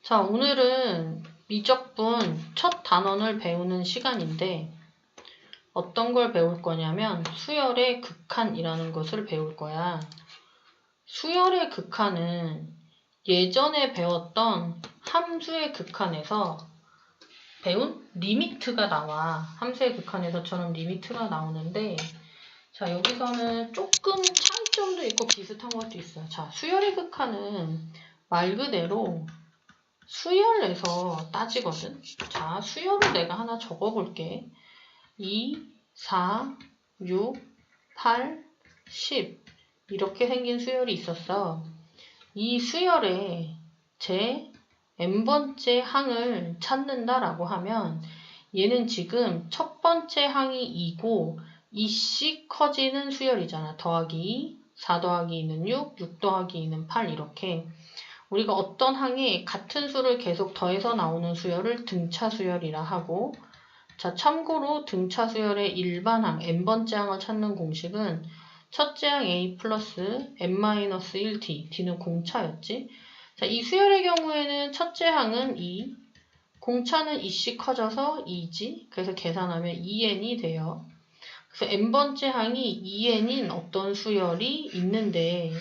자, 오늘은 미적분 첫 단원을 배우는 시간인데 어떤 걸 배울 거냐면 수열의 극한이라는 것을 배울 거야. 수열의 극한은 예전에 배웠던 함수의 극한에서 배운 리미트가 나와. 함수의 극한에서처럼 리미트가 나오는데 자, 여기서는 조금 차이점도 있고 비슷한 것도 있어요. 자, 수열의 극한은 말 그대로 수열에서 따지거든. 자, 수열을 내가 하나 적어볼게. 2, 4, 6, 8, 10 이렇게 생긴 수열이 있었어. 이 수열에 제 n번째 항을 찾는다라고 하면 얘는 지금 첫 번째 항이 2고 2씩 커지는 수열이잖아. 더하기 2, 4 더하기 2는 6, 6 더하기 2는 8 이렇게 우리가 어떤 항에 같은 수를 계속 더해서 나오는 수열을 등차 수열이라 하고 자, 참고로 등차 수열의 일반항, n번째 항을 찾는 공식은 첫째 항 a 플러스 n-1t, d는 공차였지. 자, 이 수열의 경우에는 첫째 항은 2, 공차는 2씩 커져서 2지. 그래서 계산하면 2n이 돼요. 그래서 n번째 항이 2n인 어떤 수열이 있는데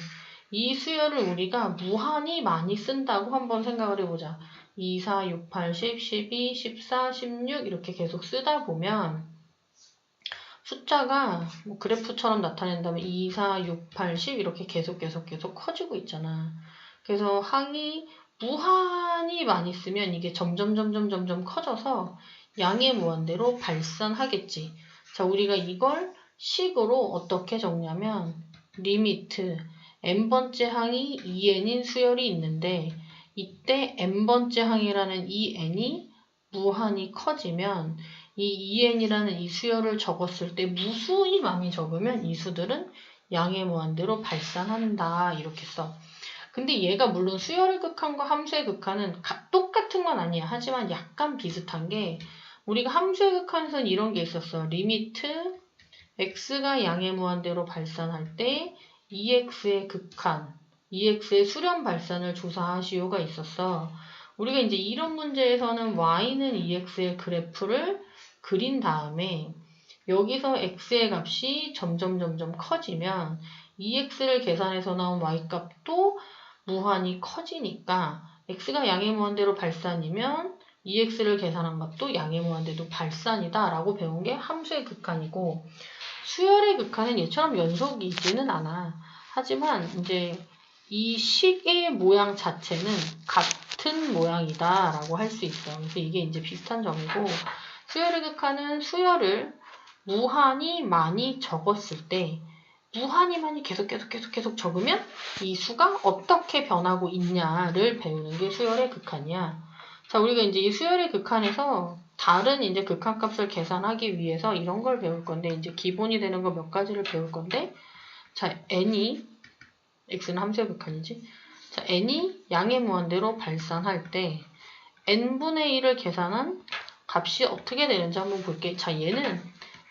이 수열을 우리가 무한히 많이 쓴다고 한번 생각을 해보자. 2, 4, 6, 8, 10, 12, 14, 16 이렇게 계속 쓰다 보면 숫자가 뭐 그래프처럼 나타낸다면 2, 4, 6, 8, 10 이렇게 계속 커지고 있잖아. 그래서 항이 무한히 많이 쓰면 이게 점점 커져서 양의 무한대로 발산하겠지. 자, 우리가 이걸 식으로 어떻게 적냐면 리미트 n번째 항이 2n인 수열이 있는데 이때 n번째 항이라는 이 n이 무한히 커지면 이 2n이라는 이 수열을 적었을 때 무수히 많이 적으면 이 수들은 양의 무한대로 발산한다 이렇게 써. 근데 얘가 물론 수열의 극한과 함수의 극한은 똑같은 건 아니야. 하지만 약간 비슷한 게 우리가 함수의 극한에서는 이런 게 있었어. 리미트 x가 양의 무한대로 발산할 때 2x의 극한, 2x의 수렴 발산을 조사하시오가 있었어. 우리가 이제 이런 문제에서는 y는 2x의 그래프를 그린 다음에 여기서 x의 값이 점점 커지면 2x를 계산해서 나온 y값도 무한히 커지니까 x가 양의 무한대로 발산이면 2x를 계산한 값도 양의 무한대로 발산이다 라고 배운 게 함수의 극한이고 수열의 극한은 얘처럼 연속이지는 않아. 하지만 이제 이 식의 모양 자체는 같은 모양이다 라고 할 수 있어. 그래서 이게 이제 비슷한 점이고 수열의 극한은 수열을 무한히 많이 적었을 때 무한히 많이 계속 적으면 이 수가 어떻게 변하고 있냐를 배우는 게 수열의 극한이야. 자, 우리가 이제 이 수열의 극한에서 다른 이제 극한값을 계산하기 위해서 이런 걸 배울 건데 이제 기본이 되는 거 몇 가지를 배울 건데 자, n이 x는 함수의 극한이지. 자, n이 양의 무한대로 발산할 때 n분의 1을 계산한 값이 어떻게 되는지 한번 볼게. 자, 얘는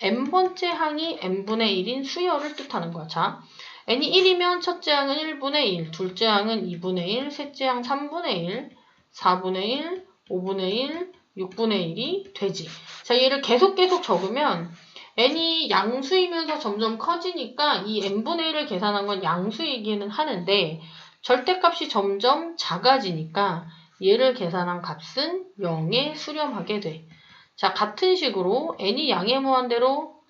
n번째 항이 n분의 1인 수열을 뜻하는 거야. 자, n이 1이면 첫째 항은 1분의 1, 둘째 항은 2분의 1, 셋째 항 3분의 1, 4분의 1, 5분의 1, 6분의 1이 되지. 자, 얘를 계속 적으면 n이 양수이면서 점점 커지니까 이 n분의 1을 계산한 건 양수이기는 하는데 절대값이 점점 작아지니까 얘를 계산한 값은 0에 수렴하게 돼. 자, 같은 식으로 n이 양의 무한대로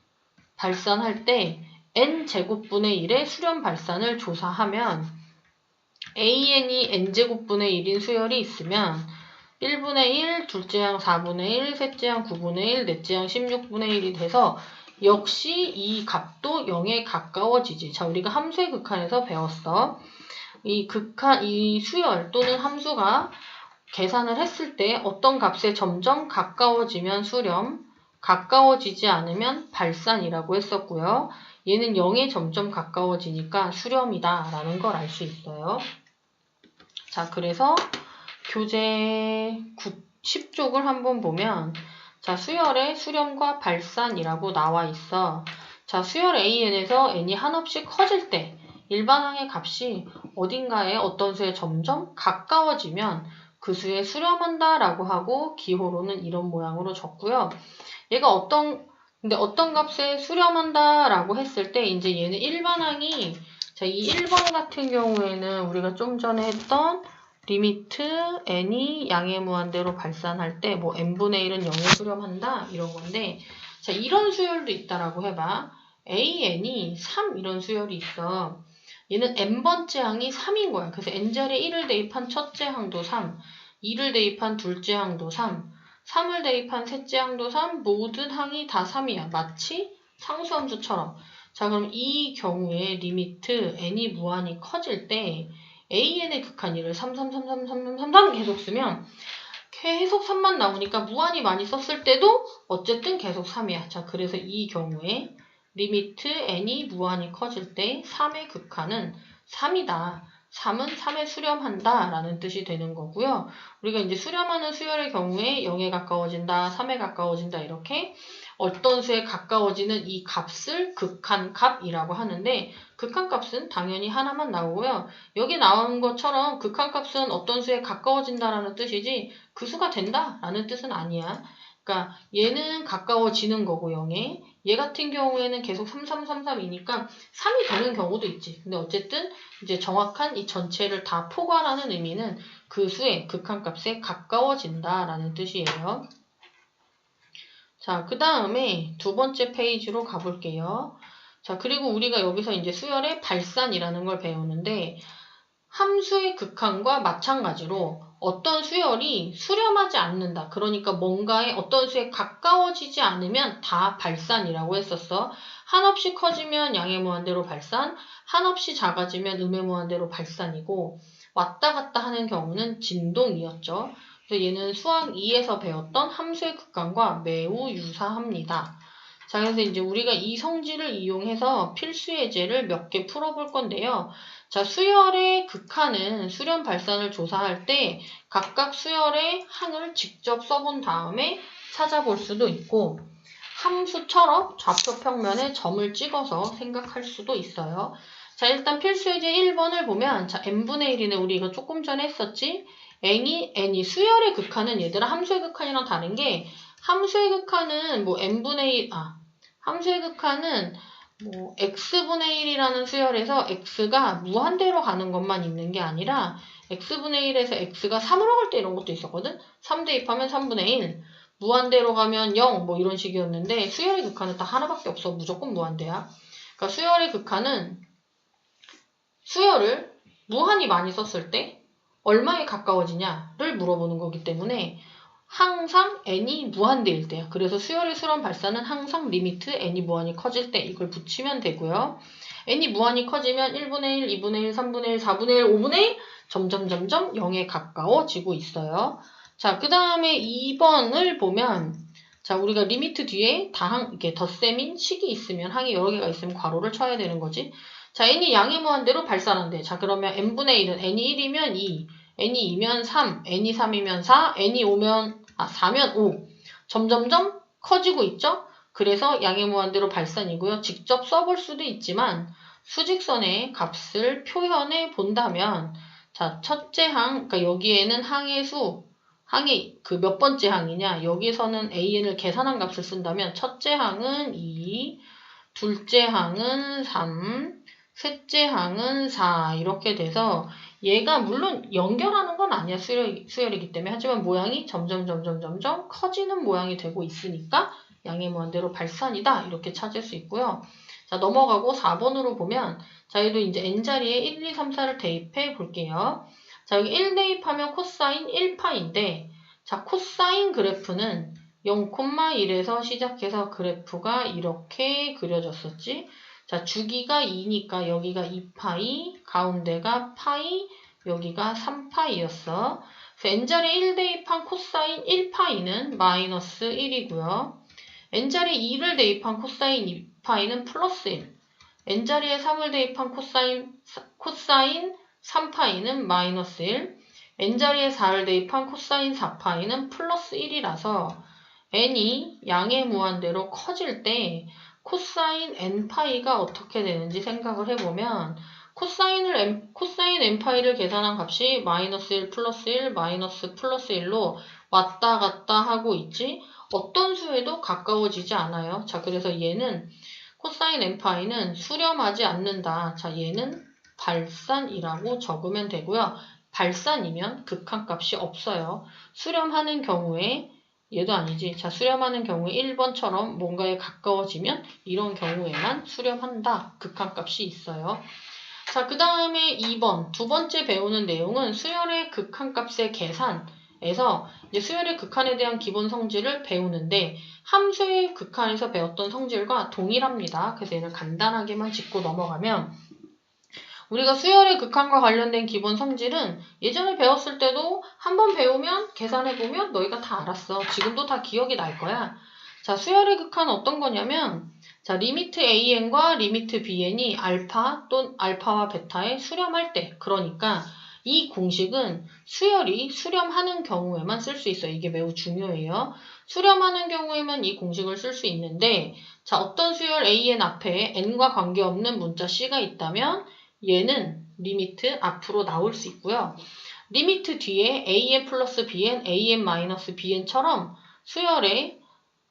발산할 때 n제곱분의 1의 수렴 발산을 조사하면 an이 n제곱분의 1인 수열이 있으면 1분의 1, 둘째 항 4분의 1, 셋째 항 9분의 1, 넷째 항 16분의 1이 돼서 역시 이 값도 0에 가까워지지. 자, 우리가 함수의 극한에서 배웠어. 이 수열 또는 함수가 계산을 했을 때 어떤 값에 점점 가까워지면 수렴, 가까워지지 않으면 발산이라고 했었고요. 얘는 0에 점점 가까워지니까 수렴이다 라는 걸 알 수 있어요. 자, 그래서 교재 10쪽을 한번 보면 자, 수열의 수렴과 발산이라고 나와 있어. 자, 수열 AN에서 n이 한없이 커질 때 일반항의 값이 어딘가에 어떤 수에 점점 가까워지면 그 수에 수렴한다 라고 하고 기호로는 이런 모양으로 적고요. 얘가 근데 어떤 값에 수렴한다 라고 했을 때 이제 얘는 일반항이 자, 이 1번 같은 경우에는 우리가 좀 전에 했던 리미트 n이 양의 무한대로 발산할 때 뭐 n분의 1은 0에 수렴한다 이런 건데 자, 이런 수열도 있다라고 해봐. an이 3 이런 수열이 있어. 얘는 n번째 항이 3인 거야. 그래서 n자리에 1을 대입한 첫째 항도 3, 2를 대입한 둘째 항도 3, 3을 대입한 셋째 항도 3, 모든 항이 다 3이야. 마치 상수함수처럼. 자, 그럼 이 경우에 리미트 n이 무한히 커질 때 an의 극한이를 3, 3, 3, 3, 3, 3, 3 계속 쓰면 계속 3만 나오니까 무한히 많이 썼을 때도 어쨌든 계속 3이야. 자, 그래서 이 경우에 리미트 n이 무한히 커질 때 3의 극한은 3이다. 3은 3에 수렴한다 라는 뜻이 되는 거고요. 우리가 이제 수렴하는 수열의 경우에 0에 가까워진다, 3에 가까워진다 이렇게 어떤 수에 가까워지는 이 값을 극한값이라고 하는데 극한값은 당연히 하나만 나오고요. 여기 나온 것처럼 극한값은 어떤 수에 가까워진다라는 뜻이지 그 수가 된다라는 뜻은 아니야. 그러니까 얘는 가까워지는 거고 0에 얘 같은 경우에는 계속 3333이니까 3이 되는 경우도 있지. 근데 어쨌든 이제 정확한 이 전체를 다 포괄하는 의미는 그 수의 극한값에 가까워진다라는 뜻이에요. 자, 그 다음에 두 번째 페이지로 가볼게요. 자, 그리고 우리가 여기서 이제 수열의 발산이라는 걸 배우는데 함수의 극한과 마찬가지로 어떤 수열이 수렴하지 않는다. 그러니까 뭔가에 어떤 수에 가까워지지 않으면 다 발산이라고 했었어. 한없이 커지면 양의 무한대로 발산, 한없이 작아지면 음의 무한대로 발산이고 왔다 갔다 하는 경우는 진동이었죠. 그래서 얘는 수학 2에서 배웠던 함수의 극한과 매우 유사합니다. 자, 그래서 이제 우리가 이 성질을 이용해서 필수 예제를 몇 개 풀어볼 건데요. 자, 수열의 극한은 수렴 발산을 조사할 때 각각 수열의 항을 직접 써본 다음에 찾아볼 수도 있고 함수처럼 좌표 평면에 점을 찍어서 생각할 수도 있어요. 자, 일단 필수 예제 1번을 보면 자, n분의 1이네. 우리 이거 조금 전에 했었지? n이 수열의 극한은 얘들아 함수의 극한이랑 다른 게 함수의 극한은 뭐 함수의 극한은 뭐 x분의 1이라는 수열에서 x가 무한대로 가는 것만 있는 게 아니라 x분의 1에서 x가 3으로 갈 때 이런 것도 있었거든? 3 대입하면 3분의 1, 무한대로 가면 0, 뭐 이런 식이었는데 수열의 극한은 딱 하나밖에 없어. 무조건 무한대야. 그러니까 수열의 극한은 수열을 무한히 많이 썼을 때 얼마에 가까워지냐를 물어보는 거기 때문에 항상 n이 무한대일 때야. 그래서 수열의 수렴 발산은 항상 리미트 n이 무한히 커질 때 이걸 붙이면 되고요. n이 무한히 커지면 1분의 1, 2분의 1, 3분의 1, 4분의 1, 5분의 1 점점 0에 가까워지고 있어요. 자, 그 다음에 2번을 보면 자, 우리가 리미트 뒤에 이렇게 덧셈인 식이 있으면 항이 여러 개가 있으면 괄호를 쳐야 되는 거지. 자, n이 양의 무한대로 발산한대. 자, 그러면 n분의 1은 n이 1이면 2, n이 2면 3, n이 3이면 4, n이 4면 5. 점점점 커지고 있죠? 그래서 양의 무한대로 발산이고요. 직접 써볼 수도 있지만 수직선의 값을 표현해 본다면 자, 첫째 항, 그러니까 여기에는 항이 그 몇 번째 항이냐? 여기서는 an을 계산한 값을 쓴다면 첫째 항은 2, 둘째 항은 3, 셋째 항은 4 이렇게 돼서 얘가 물론 연결하는 건 아니야. 수열이기 때문에. 하지만 모양이 점점 커지는 모양이 되고 있으니까 양의 무한대로 발산이다. 이렇게 찾을 수 있고요. 자, 넘어가고 4번으로 보면 자, 얘도 이제 n자리에 1, 2, 3, 4를 대입해 볼게요. 자, 여기 1 대입하면 코사인 1파인데 자, 코사인 그래프는 0,1에서 시작해서 그래프가 이렇게 그려졌었지. 자, 주기가 2니까 여기가 2파이, 가운데가 파이, 여기가 3파이였어. 그래서 n자리에 1 대입한 코사인 1파이는 마이너스 1이고요. n자리에 2를 대입한 코사인 2파이는 플러스 1. n자리에 3을 대입한 코사인 3파이는 마이너스 1. n자리에 4를 대입한 코사인 4파이는 플러스 1이라서 n이 양의 무한대로 커질 때 코사인 n파이가 어떻게 되는지 생각을 해보면 코사인 n파이를 계산한 값이 마이너스 1 플러스 1 마이너스 플러스 1로 왔다 갔다 하고 있지 어떤 수에도 가까워지지 않아요. 자, 그래서 얘는 코사인 n파이는 수렴하지 않는다. 자, 얘는 발산이라고 적으면 되고요. 발산이면 극한값이 없어요. 수렴하는 경우에 얘도 아니지. 자, 수렴하는 경우에 1번처럼 뭔가에 가까워지면 이런 경우에만 수렴한다. 극한값이 있어요. 자, 그 다음에 2번, 두 번째 배우는 내용은 수열의 극한값의 계산에서 이제 수열의 극한에 대한 기본 성질을 배우는데 함수의 극한에서 배웠던 성질과 동일합니다. 그래서 얘를 간단하게만 짚고 넘어가면 우리가 수열의 극한과 관련된 기본 성질은 예전에 배웠을 때도 한번 배우면 계산해보면 너희가 다 알았어. 지금도 다 기억이 날 거야. 자, 수열의 극한은 어떤 거냐면 자, 리미트 AN과 리미트 BN이 알파 또는 알파와 베타에 수렴할 때 그러니까 이 공식은 수열이 수렴하는 경우에만 쓸 수 있어요. 이게 매우 중요해요. 수렴하는 경우에만 이 공식을 쓸 수 있는데 자, 어떤 수열 AN 앞에 n과 관계없는 문자 C가 있다면 얘는 리미트 앞으로 나올 수 있고요. 리미트 뒤에 AN 플러스 BN, AN 마이너스 BN처럼 수열에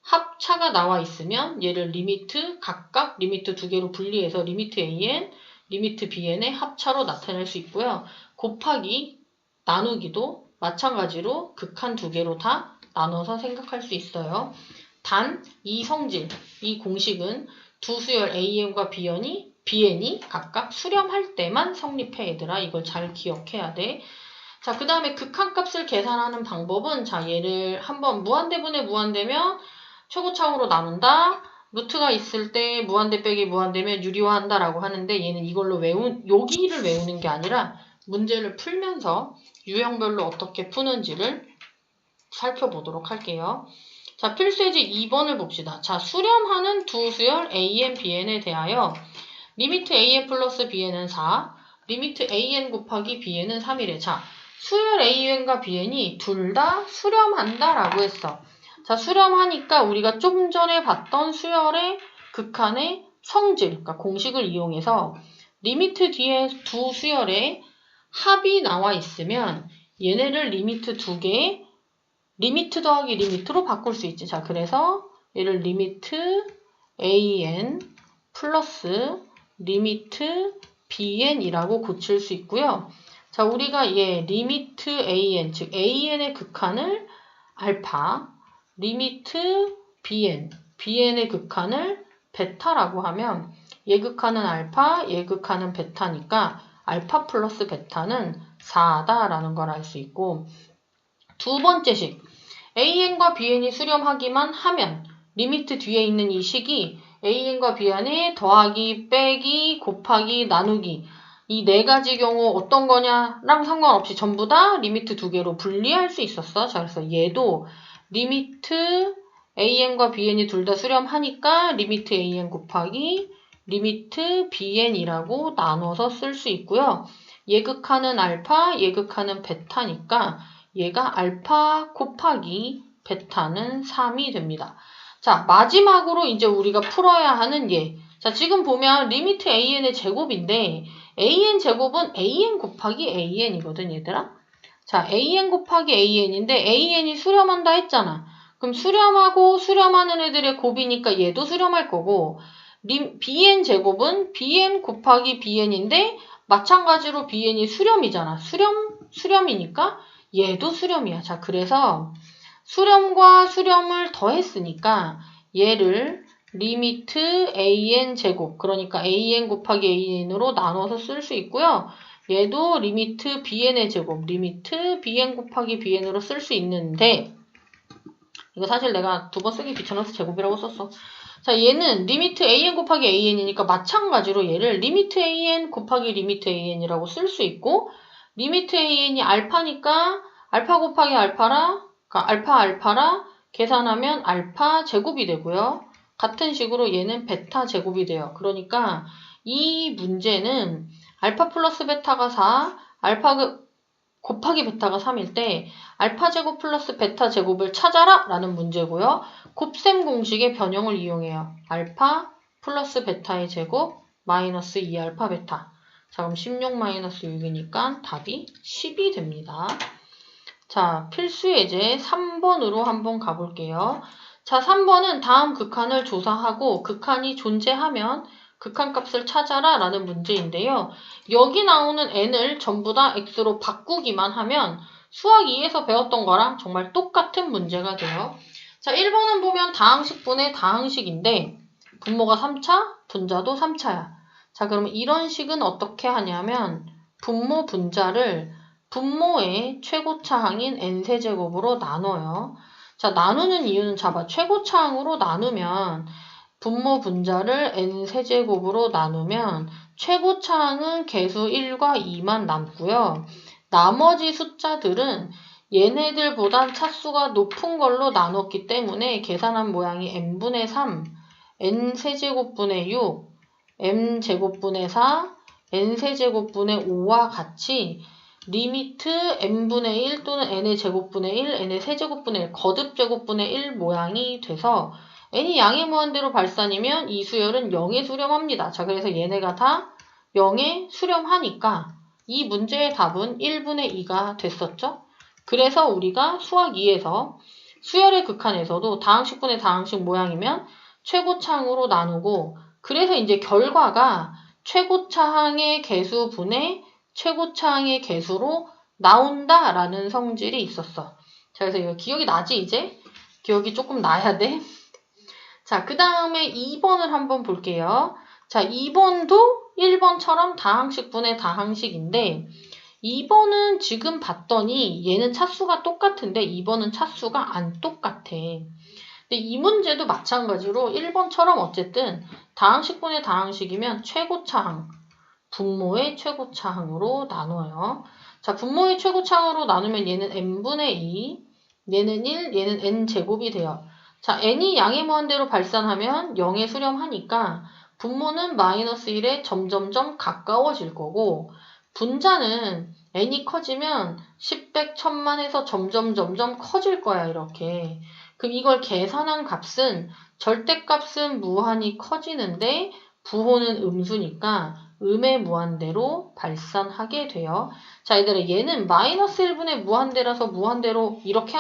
합차가 나와 있으면 얘를 리미트 각각 리미트 두 개로 분리해서 리미트 AN, 리미트 BN의 합차로 나타낼 수 있고요. 곱하기, 나누기도 마찬가지로 극한 두 개로 다 나눠서 생각할 수 있어요. 단 이 성질, 이 공식은 두 수열 AN과 BN이 각각 수렴할 때만 성립해 얘들아. 이걸 잘 기억해야 돼. 자, 그 다음에 극한값을 계산하는 방법은 자, 얘를 한번 무한대분의 무한대면 최고차으로 나눈다. 루트가 있을 때 무한대 빼기 무한대면 유리화한다 라고 하는데 얘는 이걸로 여기를 외우는 게 아니라 문제를 풀면서 유형별로 어떻게 푸는지를 살펴보도록 할게요. 자, 필수예제 2번을 봅시다. 자, 수렴하는 두 수열 AN, BN에 대하여 리미트 AN 플러스 BN은 4, 리미트 AN 곱하기 BN은 3이래. 자, 수열 AN과 BN이 둘 다 수렴한다 라고 했어. 자, 수렴하니까 우리가 좀 전에 봤던 수열의 극한의 성질, 그러니까 공식을 이용해서 리미트 뒤에 두 수열의 합이 나와 있으면 얘네를 리미트 두 개의 리미트 더하기 리미트로 바꿀 수 있지. 자, 그래서 얘를 리미트 AN 플러스 리미트 BN이라고 고칠 수 있고요. 자, 우리가 얘 리미트 AN, 즉 AN의 극한을 알파, 리미트 BN의 극한을 베타라고 하면 얘 극한은 알파, 얘 극한은 베타니까 알파 플러스 베타는 4다라는 걸 알 수 있고 두 번째식 AN과 BN이 수렴하기만 하면 리미트 뒤에 있는 이 식이 AN과 BN의 더하기, 빼기, 곱하기, 나누기 이 네 가지 경우 어떤 거냐랑 상관없이 전부 다 리미트 두 개로 분리할 수 있었어. 자, 그래서 얘도 리미트 AN과 BN이 둘 다 수렴하니까 리미트 AN 곱하기 리미트 BN이라고 나눠서 쓸 수 있고요. 얘 극한은 알파, 얘 극한은 베타니까 얘가 알파 곱하기 베타는 3이 됩니다. 자, 마지막으로 이제 우리가 풀어야 하는 얘. 자, 지금 보면 리미트 AN의 제곱인데 AN 제곱은 AN 곱하기 AN이거든, 얘들아. 자, AN 곱하기 AN인데 AN이 수렴한다 했잖아. 그럼 수렴하고 수렴하는 애들의 곱이니까 얘도 수렴할 거고 BN 제곱은 BN 곱하기 BN인데 마찬가지로 BN이 수렴이잖아. 수렴이니까 얘도 수렴이야. 자, 그래서 수렴과 수렴을 더했으니까 얘를 리미트 AN 제곱, 그러니까 AN 곱하기 AN으로 나눠서 쓸 수 있고요. 얘도 리미트 BN의 제곱, 리미트 BN 곱하기 BN으로 쓸 수 있는데 이거 사실 내가 두 번 쓰기 귀찮아서 제곱이라고 썼어. 자, 얘는 리미트 AN 곱하기 AN이니까 마찬가지로 얘를 리미트 AN 곱하기 리미트 AN이라고 쓸 수 있고 리미트 AN이 알파니까 알파 곱하기 알파라, 그러니까 알파라 계산하면 알파 제곱이 되고요. 같은 식으로 얘는 베타 제곱이 돼요. 그러니까 이 문제는 알파 플러스 베타가 4, 알파 곱하기 베타가 3일 때 알파 제곱 플러스 베타 제곱을 찾아라 라는 문제고요. 곱셈 공식의 변형을 이용해요. 알파 플러스 베타의 제곱 마이너스 2알파 베타. 자, 그럼 16-6이니까 답이 10이 됩니다. 자, 필수 예제 3번으로 한번 가볼게요. 자, 3번은 다음 극한을 조사하고 극한이 존재하면 극한값을 찾아라 라는 문제인데요. 여기 나오는 n을 전부 다 x로 바꾸기만 하면 수학 2에서 배웠던 거랑 정말 똑같은 문제가 돼요. 자, 1번은 보면 다항식분의 다항식인데 분모가 3차, 분자도 3차야. 자, 그러면 이런 식은 어떻게 하냐면 분모 분자를 분모의 최고차항인 n세제곱으로 나눠요. 자, 나누는 이유는 자봐. 최고차항으로 나누면 분모 분자를 n세제곱으로 나누면 최고차항은 개수 1과 2만 남고요. 나머지 숫자들은 얘네들보단 차수가 높은 걸로 나눴기 때문에 계산한 모양이 n분의 3, n세제곱분의 6, m제곱분의 4, n세제곱분의 5와 같이 리미트 n분의 1 또는 n의 제곱분의 1, n의 세제곱분의 1, 거듭제곱분의 1 모양이 돼서 n이 양의 무한대로 발산이면 이 수열은 0에 수렴합니다. 자, 그래서 얘네가 다 0에 수렴하니까 이 문제의 답은 1분의 2가 됐었죠. 그래서 우리가 수학 2에서 수열의 극한에서도 다항식분의 다항식 모양이면 최고차항으로 나누고 그래서 이제 결과가 최고차항의 개수분의 최고차항의 개수로 나온다라는 성질이 있었어. 자, 그래서 이거 기억이 나지 이제? 기억이 조금 나야 돼. 자, 그 다음에 2번을 한번 볼게요. 자, 2번도 1번처럼 다항식분의 다항식인데 2번은 지금 봤더니 얘는 차수가 똑같은데 2번은 차수가 안 똑같아. 근데 이 문제도 마찬가지로 1번처럼 어쨌든 다항식분의 다항식이면 최고차항, 분모의 최고차항으로 나눠요. 자, 분모의 최고차항으로 나누면 얘는 n분의 2, 얘는 1, 얘는 n제곱이 돼요. 자, n이 양의 무한대로 발산하면 0에 수렴하니까 분모는 마이너스 1에 점점점 가까워질 거고 분자는 n이 커지면 10, 100, 1000만 해서 점점 커질 거야, 이렇게. 그럼 이걸 계산한 값은 절대값은 무한히 커지는데 부호는 음수니까 음의 무한대로 발산하게 돼요. 자, 얘들아, 얘는 마이너스 1분의 무한대라서 무한대로 이렇게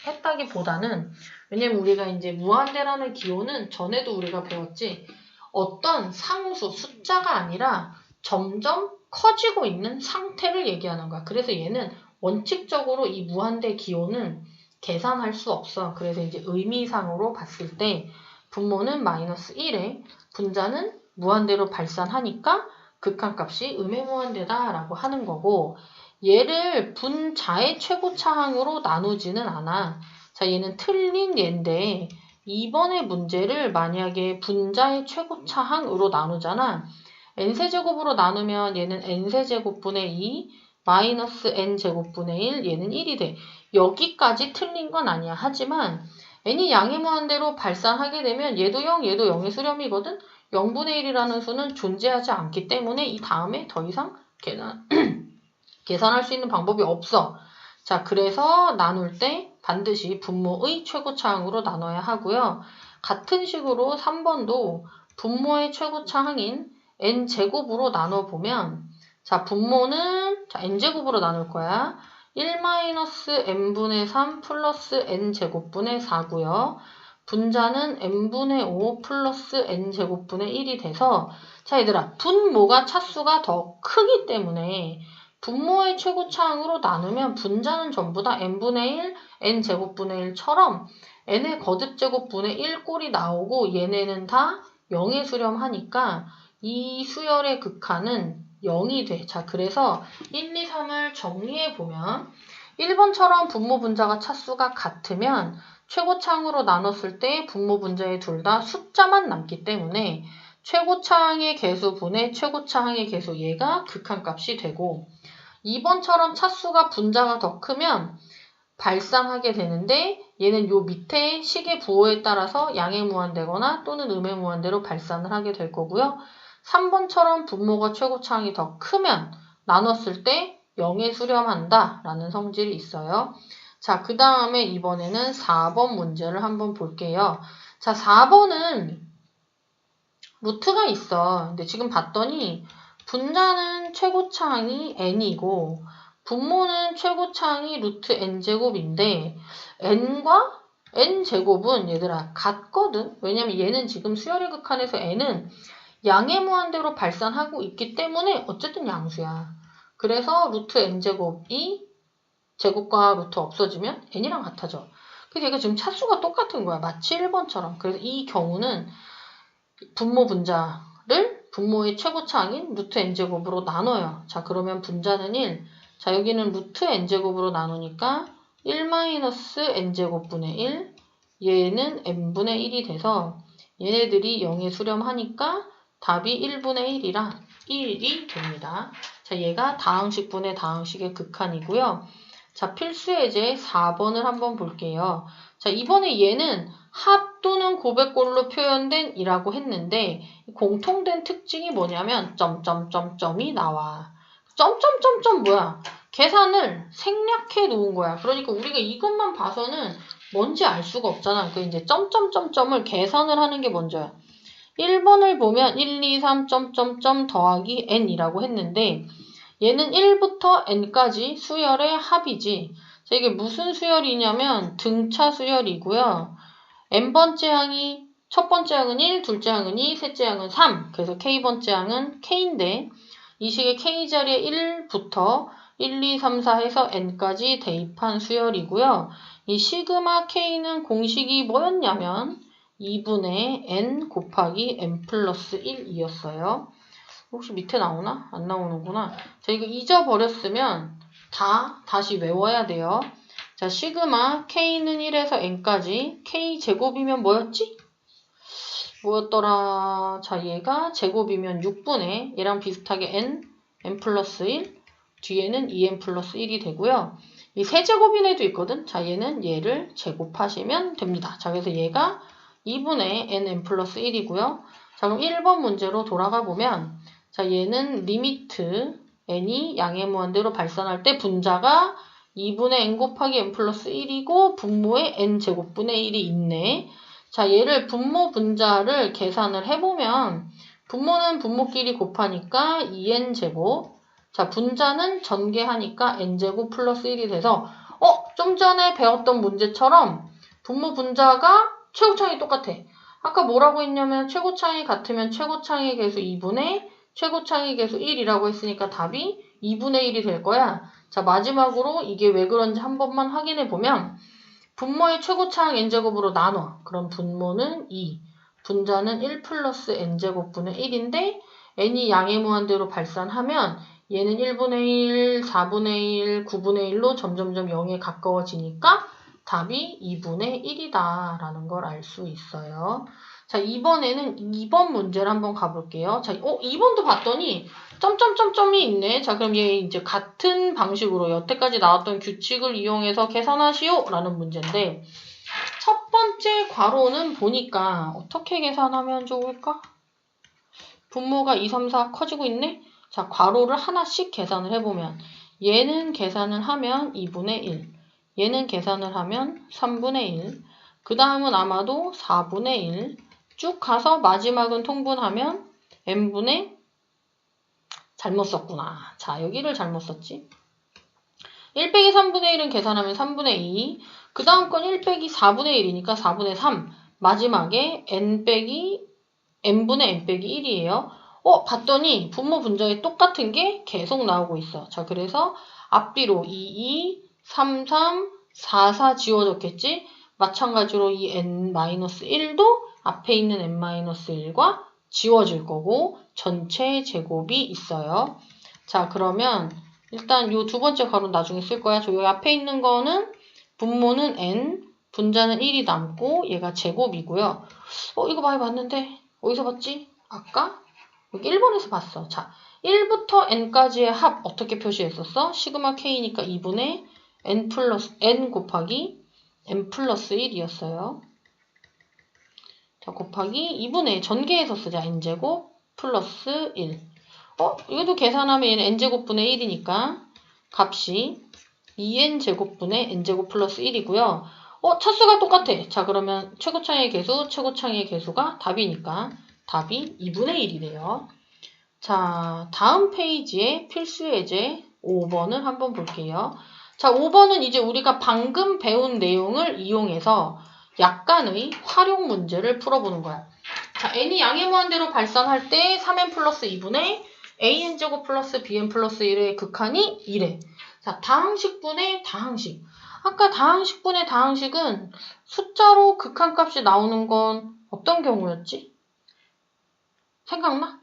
했다기보다는 왜냐면 우리가 이제 무한대라는 기호는 전에도 우리가 배웠지 어떤 상수, 숫자가 아니라 점점 커지고 있는 상태를 얘기하는 거야. 그래서 얘는 원칙적으로 이 무한대 기호는 계산할 수 없어. 그래서 이제 의미상으로 봤을 때 분모는 마이너스 1에 분자는 무한대로 발산하니까 극한값이 음의 무한대다라고 하는 거고 얘를 분자의 최고차항으로 나누지는 않아. 자, 얘는 틀린 얘인데 이번의 문제를 만약에 분자의 최고차항으로 나누잖아. n세제곱으로 나누면 얘는 n세제곱분의 2 마이너스 n제곱분의 1 얘는 1이 돼. 여기까지 틀린 건 아니야. 하지만 n이 양의 무한대로 발산하게 되면 얘도 0, 얘도 0의 수렴이거든. 0분의 1이라는 수는 존재하지 않기 때문에 이 다음에 더 이상 계산할 수 있는 방법이 없어. 자, 그래서 나눌 때 반드시 분모의 최고차항으로 나눠야 하고요. 같은 식으로 3번도 분모의 최고차항인 n제곱으로 나눠보면 자, 분모는 자, n제곱으로 나눌 거야. 1-n분의 3 플러스 n제곱분의 4고요. 분자는 n분의 5 플러스 n제곱분의 1이 돼서 자, 얘들아, 분모가 차수가 더 크기 때문에 분모의 최고차항으로 나누면 분자는 전부 다 n분의 1, n제곱분의 1처럼 n의 거듭제곱분의 1꼴이 나오고 얘네는 다 0에 수렴하니까 이 수열의 극한은 0이 돼. 자, 그래서 1, 2, 3을 정리해보면 1번처럼 분모 분자가 차수가 같으면 최고차항으로 나눴을 때 분모 분자의 둘 다 숫자만 남기 때문에 최고차항의 개수분의 최고차항의 개수 얘가 극한값이 되고 2번처럼 차수가 분자가 더 크면 발산하게 되는데 얘는 요 밑에 식의 부호에 따라서 양의 무한대거나 또는 음의 무한대로 발산을 하게 될 거고요. 3번처럼 분모가 최고차항이 더 크면 나눴을 때 0에 수렴한다 라는 성질이 있어요. 자, 그 다음에 이번에는 4번 문제를 한번 볼게요. 자, 4번은 루트가 있어. 근데 지금 봤더니 분자는 최고차항이 n이고 분모는 최고차항이 루트 n제곱인데 n과 n제곱은 얘들아 같거든. 왜냐면 얘는 지금 수열의 극한에서 n은 양의 무한대로 발산하고 있기 때문에 어쨌든 양수야. 그래서 루트 n제곱이 제곱과 루트 없어지면 n이랑 같아져. 그래서 얘가 지금 차수가 똑같은 거야. 마치 1번처럼. 그래서 이 경우는 분모 분자를 분모의 최고차항인 루트 n제곱으로 나눠요. 자, 그러면 분자는 1. 자, 여기는 루트 n제곱으로 나누니까 1-n제곱분의 1. 얘는 n분의 1이 돼서 얘네들이 0에 수렴하니까 답이 1분의 1이라 1이 됩니다. 자, 얘가 다항식분의 다항식의 극한이고요. 자, 필수예제 4번을 한번 볼게요. 자, 이번에 얘는 합 또는 고백꼴로 표현된 이라고 했는데 공통된 특징이 뭐냐면 점점점점이 나와. 점점점점 뭐야? 계산을 생략해 놓은 거야. 그러니까 우리가 이것만 봐서는 뭔지 알 수가 없잖아. 그 이제 점점점점을 계산을 하는 게 먼저야. 1번을 보면 1, 2, 3, 점점점 더하기 n이라고 했는데 얘는 1부터 n까지 수열의 합이지. 자, 이게 무슨 수열이냐면 등차 수열이고요. n번째 항이 첫 번째 항은 1, 둘째 항은 2, 셋째 항은 3. 그래서 k번째 항은 k인데 이 식의 k 자리에 1부터 1, 2, 3, 4 해서 n까지 대입한 수열이고요. 이 시그마 k는 공식이 뭐였냐면 2분의 n 곱하기 n 플러스 1이었어요. 혹시 밑에 나오나? 안 나오는구나. 자, 이거 잊어버렸으면 다시 외워야 돼요. 자, 시그마 k는 1에서 n까지 k 제곱이면 뭐였지? 뭐였더라? 자, 얘가 제곱이면 6분의 얘랑 비슷하게 n 플러스 1 뒤에는 2n 플러스 1이 되고요. 이 세제곱인 애도 있거든. 자, 얘를 제곱하시면 됩니다. 자, 그래서 얘가 2분의 n 플러스 1이고요. 자, 그럼 1번 문제로 돌아가 보면 자, 얘는 리미트 n이 양의 무한대로 발산할 때 분자가 2분의 n 곱하기 n 플러스 1이고 분모에 n 제곱분의 1이 있네. 자, 얘를 분모 분자를 계산을 해보면 분모는 분모끼리 곱하니까 2n 제곱. 자, 분자는 전개하니까 n제곱 플러스 1이 돼서 좀 전에 배웠던 문제처럼 분모 분자가 최고차항이 똑같아. 아까 뭐라고 했냐면 최고차항이 같으면 최고차항의 개수 2분의 최고차항의 개수 1이라고 했으니까 답이 2분의 1이 될 거야. 자, 마지막으로 이게 왜 그런지 한 번만 확인해 보면 분모의 최고차항 n제곱으로 나눠. 그럼 분모는 2, 분자는 1 플러스 n제곱분의 1인데 n이 양의 무한대로 발산하면 얘는 1분의 1, 4분의 1, 9분의 1로 점점점 0에 가까워지니까 답이 2분의 1이다 라는 걸 알 수 있어요. 자, 이번에는 2번 문제를 한번 가볼게요. 자, 2번도 봤더니 점점점점이 있네. 자, 그럼 얘 이제 같은 방식으로 여태까지 나왔던 규칙을 이용해서 계산하시오 라는 문제인데 첫 번째 괄호는 보니까 어떻게 계산하면 좋을까? 분모가 2, 3, 4 커지고 있네? 자, 괄호를 하나씩 계산을 해보면 얘는 계산을 하면 2분의 1, 얘는 계산을 하면 3분의 1, 그 다음은 아마도 4분의 1, 쭉 가서 마지막은 통분하면 n분의 잘못 썼구나. 자, 여기를 잘못 썼지. 1 빼기 3분의 1은 계산하면 3분의 2, 그 다음 건 1 빼기 4분의 1이니까 4분의 3, 마지막에 n 빼기 n분의 n 빼기 1이에요. 봤더니 분모 분자에 똑같은 게 계속 나오고 있어. 자, 그래서 앞뒤로 2, 3, 3, 4, 4 지워졌겠지? 마찬가지로 이 n-1도 앞에 있는 n-1과 지워질 거고 전체 제곱이 있어요. 자, 그러면 일단 이 두 번째 가로 나중에 쓸 거야. 저 여기 앞에 있는 거는 분모는 n, 분자는 1이 남고 얘가 제곱이고요. 이거 많이 봤는데 어디서 봤지? 아까? 여기 1번에서 봤어. 자, 1부터 n까지의 합 어떻게 표시했었어? 시그마 k니까 2분의 n 곱하기 n 플러스 1이었어요. 자, 곱하기 2분의 전개해서 쓰자. n제곱 플러스 1. 이것도 계산하면 얘는 n제곱분의 1이니까 값이 2n제곱분의 n제곱 플러스 1이고요. 차수가 똑같아. 자, 그러면 최고차항의 개수, 최고차항의 개수가 답이니까 답이 2분의 1이래요. 자, 다음 페이지에 필수 예제 5번을 한번 볼게요. 자, 5번은 이제 우리가 방금 배운 내용을 이용해서 약간의 활용 문제를 풀어보는 거야. 자, n이 양의 무한대로 발산할 때 3n 플러스 2분의 an제곱 플러스 bn 플러스 1의 극한이 1에. 자, 다항식분의 다항식. 아까 다항식분의 다항식은 숫자로 극한값이 나오는 건 어떤 경우였지? 생각나?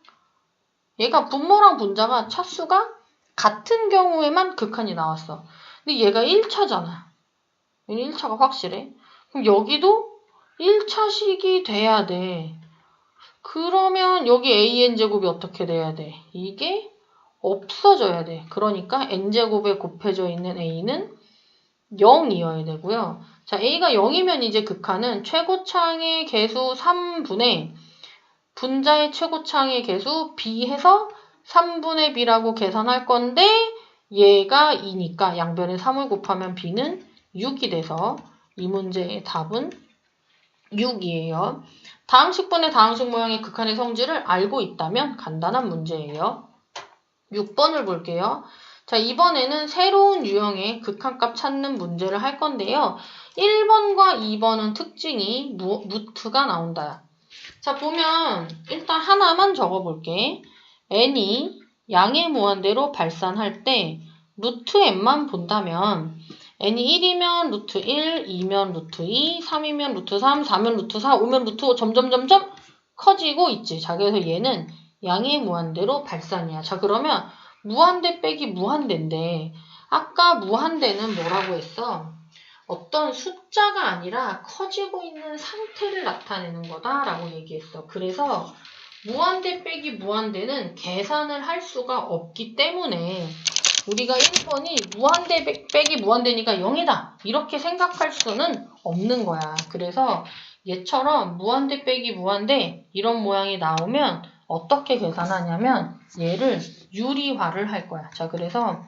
얘가 분모랑 분자가 차수가 같은 경우에만 극한이 나왔어. 근데 얘가 1차잖아. 얘는 1차가 확실해. 그럼 여기도 1차식이 돼야 돼. 그러면 여기 an제곱이 어떻게 돼야 돼? 이게 없어져야 돼. 그러니까 n제곱에 곱해져 있는 a는 0이어야 되고요. 자, a가 0이면 이제 극한은 최고차항의 개수 3분의 분자의 최고차항의 개수 b 해서 3분의 b라고 계산할 건데 얘가 2니까 양변에 3을 곱하면 b는 6이 돼서 이 문제의 답은 6이에요. 다항식분의 다항식 모양의 극한의 성질을 알고 있다면 간단한 문제예요. 6번을 볼게요. 자, 이번에는 새로운 유형의 극한값 찾는 문제를 할 건데요. 1번과 2번은 특징이 루트가 나온다. 자, 보면 일단 하나만 적어볼게. n이 양의 무한대로 발산할 때 루트 n만 본다면 n이 1이면 루트 1, 2면 루트 2, 3이면 루트 3, 4면 루트 4, 5면 루트 5 점점점점 커지고 있지. 자, 그래서 얘는 양의 무한대로 발산이야. 자, 그러면 무한대 빼기 무한대인데 아까 무한대는 뭐라고 했어? 어떤 숫자가 아니라 커지고 있는 상태를 나타내는 거다라고 얘기했어. 그래서 무한대 빼기 무한대는 계산을 할 수가 없기 때문에 우리가 1번이 무한대 빼기 무한대니까 0이다 이렇게 생각할 수는 없는 거야. 그래서 얘처럼 무한대 빼기 무한대 이런 모양이 나오면 어떻게 계산하냐면 얘를 유리화를 할 거야. 자, 그래서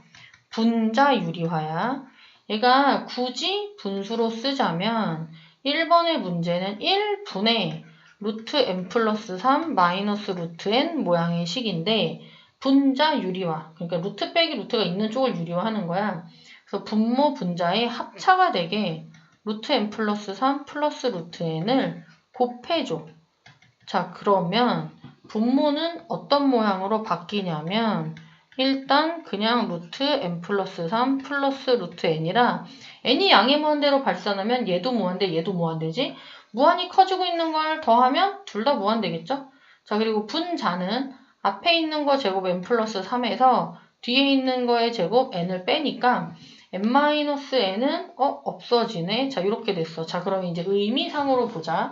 분자 유리화야. 얘가 굳이 분수로 쓰자면 1번의 문제는 1분의 루트 n 플러스 3 마이너스 루트 n 모양의 식인데 분자 유리화. 그러니까 루트 빼기 루트가 있는 쪽을 유리화하는 거야. 그래서 분모 분자의 합차가 되게 루트 n 플러스 3 플러스 루트 n을 곱해줘. 자, 그러면 분모는 어떤 모양으로 바뀌냐면 일단 그냥 루트 n 플러스 3 플러스 루트 n이라 n이 양의 무한대로 발산하면 얘도 무한대 얘도 무한대지. 무한이 커지고 있는 걸 더하면 둘 다 무한대겠죠. 자, 그리고 분자는 앞에 있는 거 제곱 n 플러스 3에서 뒤에 있는 거의 제곱 n을 빼니까 n-n은 없어지네. 자, 이렇게 됐어. 자, 그럼 이제 의미상으로 보자.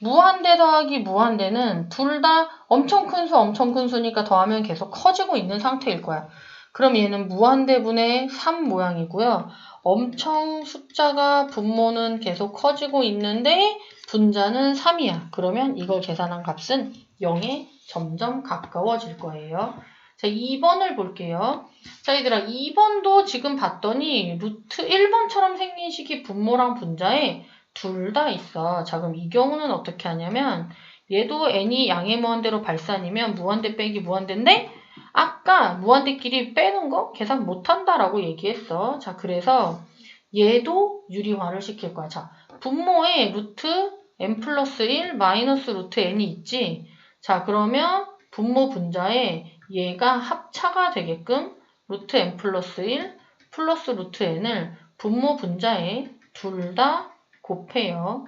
무한대 더하기 무한대는 둘 다 엄청 큰 수니까 더하면 계속 커지고 있는 상태일 거야. 그럼 얘는 무한대분의 3 모양이고요. 엄청 숫자가 분모는 계속 커지고 있는데 분자는 3이야. 그러면 이걸 계산한 값은 0에 점점 가까워질 거예요. 자, 2번을 볼게요. 자, 얘들아 2번도 지금 봤더니 루트 1번처럼 생긴 식이 분모랑 분자에 둘 다 있어. 자, 그럼 이 경우는 어떻게 하냐면 얘도 n이 양의 무한대로 발산이면 무한대 빼기 무한대인데 아까 무한대끼리 빼는 거 계산 못한다라고 얘기했어. 자, 그래서 얘도 유리화를 시킬 거야. 자, 분모에 루트 n 플러스 1 마이너스 루트 n이 있지. 자, 그러면 분모 분자에 얘가 합차가 되게끔 루트 n 플러스 1 플러스 루트 n을 분모 분자에 둘 다 곱해요.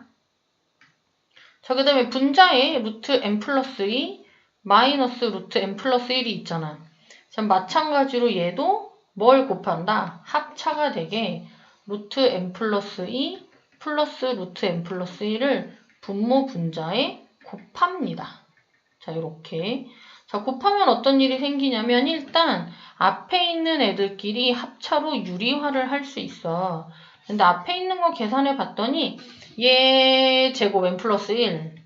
자, 그 다음에 분자에 루트 n 플러스 2 마이너스 루트 n 플러스 1이 있잖아. 자, 마찬가지로 얘도 뭘 곱한다? 합차가 되게 루트 n 플러스 2 플러스 루트 n 플러스 1을 분모 분자에 곱합니다. 자, 이렇게. 자, 곱하면 어떤 일이 생기냐면 일단 앞에 있는 애들끼리 합차로 유리화를 할 수 있어. 근데 앞에 있는 거 계산해 봤더니 얘 제곱 n 플러스 1,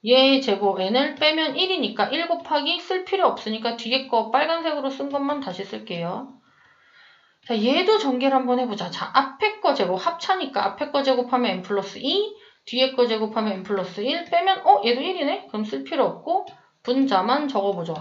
얘 제곱 n을 빼면 1이니까 1 곱하기 쓸 필요 없으니까 뒤에 거 빨간색으로 쓴 것만 다시 쓸게요. 자, 얘도 전개를 한번 해보자. 자, 앞에 거 제곱 합차니까 앞에 거 제곱하면 n 플러스 2, 뒤에 거 제곱하면 n 플러스 1 빼면 얘도 1이네? 그럼 쓸 필요 없고 분자만 적어보죠.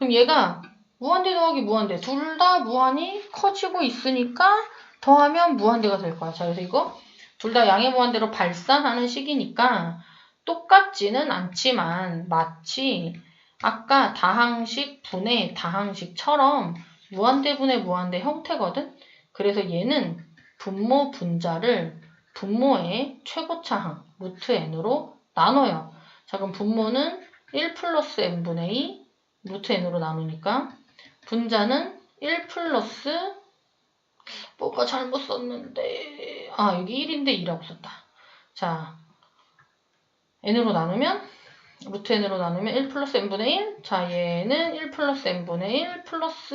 그럼 얘가 무한대 더하기 무한대 둘 다 무한이 커지고 있으니까 더하면 무한대가 될 거야. 자, 그래서 이거 둘 다 양의 무한대로 발산하는 식이니까 똑같지는 않지만 마치 아까 다항식 분의 다항식처럼 무한대분의 무한대 형태거든. 그래서 얘는 분모 분자를 분모의 최고차항 루트 n으로 나눠요. 자, 그럼 분모는 1 플러스 n분의 2 루트 n으로 나누니까 분자는 1 플러스 뭐가 잘못 썼는데 여기 1인데 2라고 썼다. 자, n으로 나누면 루트 n으로 나누면 1 플러스 n분의 1. 자, 얘는 1 플러스 n분의 1 플러스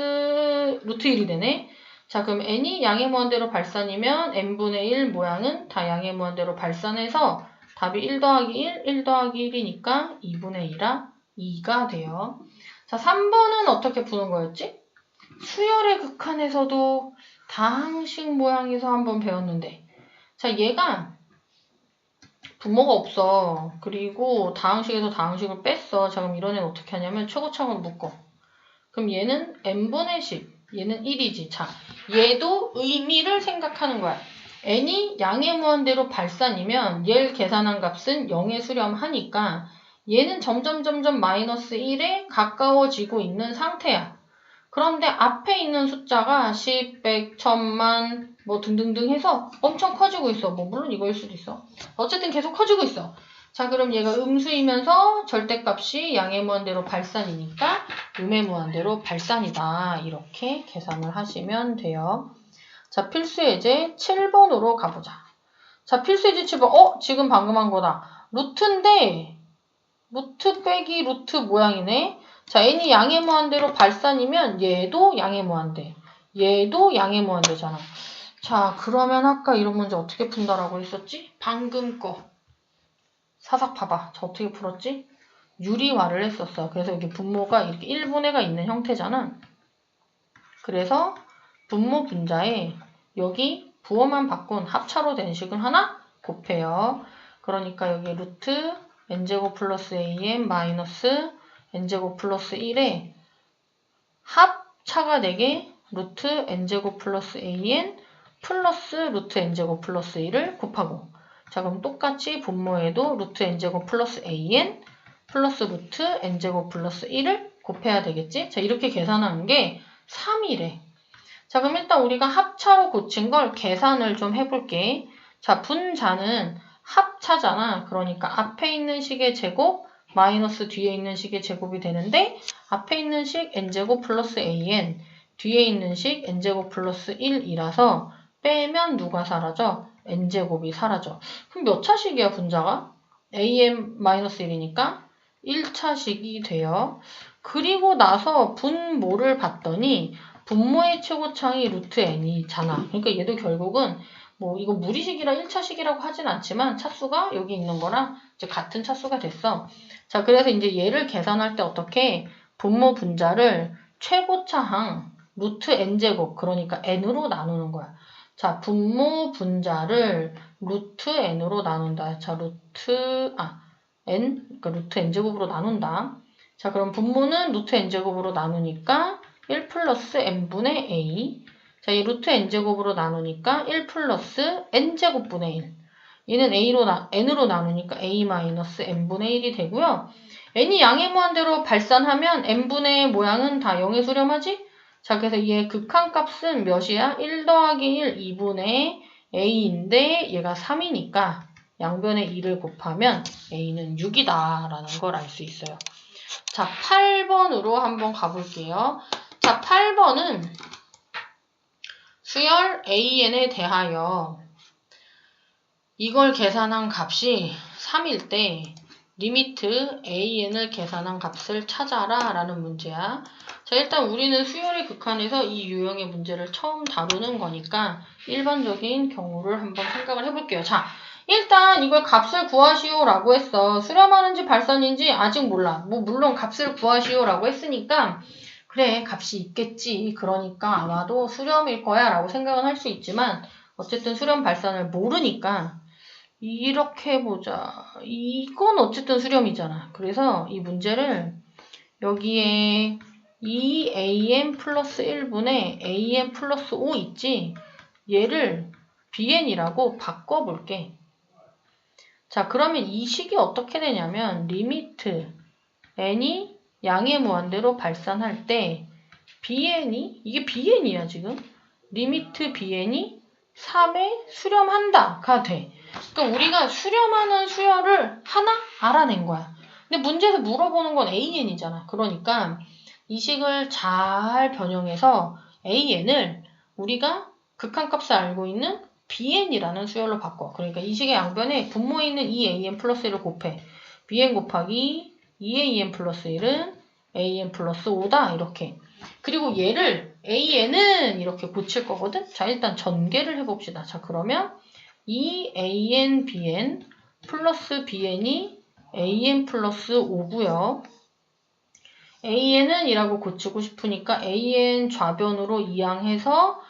루트 1이 되네. 자, 그럼 n이 양의 무한대로 발산이면 n분의 1 모양은 다 양의 무한대로 발산해서 답이 1 더하기 1 더하기 1이니까 2분의 2라 2가 돼요. 자, 3번은 어떻게 푸는 거였지? 수열의 극한에서도 다항식 모양에서 한번 배웠는데, 자, 얘가 분모가 없어. 그리고 다항식에서 다항식을 뺐어. 자, 그럼 이런 애는 어떻게 하냐면 최고차항으로 묶어. 그럼 얘는 n분의 10, 얘는 1이지. 자, 얘도 의미를 생각하는 거야. n이 양의 무한대로 발산이면 얘를 계산한 값은 0에 수렴하니까 얘는 점점 마이너스 1에 가까워지고 있는 상태야. 그런데 앞에 있는 숫자가 10, 100, 1000만 뭐 등등등 해서 엄청 커지고 있어. 뭐 물론 이거일 수도 있어. 어쨌든 계속 커지고 있어. 자, 그럼 얘가 음수이면서 절대값이 양의 무한대로 발산이니까 음의 무한대로 발산이다. 이렇게 계산을 하시면 돼요. 자, 필수예제 7번으로 가보자. 자, 필수예제 7번. 지금 방금 한 거다. 루트인데 루트 빼기 루트 모양이네. 자, n이 양의 무한대로 발산이면 얘도 양의 무한대. 얘도 양의 무한대잖아. 자, 그러면 아까 이런 문제 어떻게 푼다라고 했었지? 방금 거. 사삭 봐봐. 저 어떻게 풀었지? 유리화를 했었어. 그래서 여기 분모가 이렇게 1분의가 있는 형태잖아. 그래서 분모 분자에 여기 부호만 바꾼 합차로 된 식을 하나 곱해요. 그러니까 여기 루트 n제곱 플러스 an 마이너스 n제곱 플러스 1에 합차가 되게 루트 n제곱 플러스 an 플러스 루트 n제곱 플러스 1을 곱하고, 자, 그럼 똑같이 분모에도 루트 n제곱 플러스 an 플러스 루트 n제곱 플러스 1을 곱해야 되겠지? 자, 이렇게 계산하는 게 3이래. 자, 그럼 일단 우리가 합차로 고친 걸 계산을 좀 해볼게. 자, 분자는 합차잖아. 그러니까 앞에 있는 식의 제곱 마이너스 뒤에 있는 식의 제곱이 되는데, 앞에 있는 식 n제곱 플러스 an, 뒤에 있는 식 n제곱 플러스 1이라서 빼면 누가 사라져? n제곱이 사라져. 그럼 몇 차식이야, 분자가? an-1이니까 1차식이 돼요. 그리고 나서 분모를 봤더니 분모의 최고차항이 루트 n이잖아. 그러니까 얘도 결국은 뭐 이거 무리식이라 1차식이라고 하진 않지만 차수가 여기 있는 거랑 이제 같은 차수가 됐어. 자, 그래서 이제 얘를 계산할 때 어떻게 분모 분자를 최고차항 루트 n제곱, 그러니까 n으로 나누는 거야. 자, 분모 분자를 루트 n으로 나눈다. 자, 그러니까 루트 n제곱으로 나눈다. 자, 그럼 분모는 루트 n제곱으로 나누니까 1 플러스 n분의 a. 자, 이 루트 n제곱으로 나누니까 1 플러스 n제곱분의 1. 얘는 n으로 나누니까 a 마이너스 n분의 1이 되고요. n이 양의 무한대로 발산하면 n분의 모양은 다 0에 수렴하지? 자, 그래서 얘 극한값은 몇이야? 1 더하기 1, 2분의 a인데 얘가 3이니까 양변에 2를 곱하면 a는 6이다 라는 걸 알 수 있어요. 자, 8번으로 한번 가볼게요. 자, 8번은 수열 an에 대하여 이걸 계산한 값이 3일 때 리미트 an을 계산한 값을 찾아라 라는 문제야. 자, 일단 우리는 수열의 극한에서 이 유형의 문제를 처음 다루는 거니까 일반적인 경우를 한번 생각을 해볼게요. 자, 일단 이걸 값을 구하시오 라고 했어. 수렴하는지 발산인지 아직 몰라. 뭐 물론 값을 구하시오 라고 했으니까 그래, 값이 있겠지. 그러니까 아마도 수렴일 거야 라고 생각은 할 수 있지만 어쨌든 수렴 발산을 모르니까 이렇게 해보자. 이건 어쨌든 수렴이잖아. 그래서 이 문제를 여기에 2an 플러스 1분의 an 플러스 5 있지? 얘를 bn이라고 바꿔볼게. 자, 그러면 이 식이 어떻게 되냐면 리미트 n이 양의 무한대로 발산할 때 bn이 이게 bn이야 지금. 리미트 bn이 3에 수렴한다가 돼. 그러니까 우리가 수렴하는 수열을 하나 알아낸 거야. 근데 문제에서 물어보는 건 an이잖아. 그러니까 이 식을 잘 변형해서 an을 우리가 극한값을 알고 있는 bn이라는 수열로 바꿔. 그러니까 이 식의 양변에 분모에 있는 2an 플러스 1을 곱해. bn 곱하기 2an 플러스 1은 an 플러스 5다. 이렇게. 그리고 얘를 an은 이렇게 고칠 거거든. 자, 일단 전개를 해봅시다. 자, 그러면 2an bn 플러스 bn이 an 플러스 5고요. an은 이라고 고치고 싶으니까 an 좌변으로 이항해서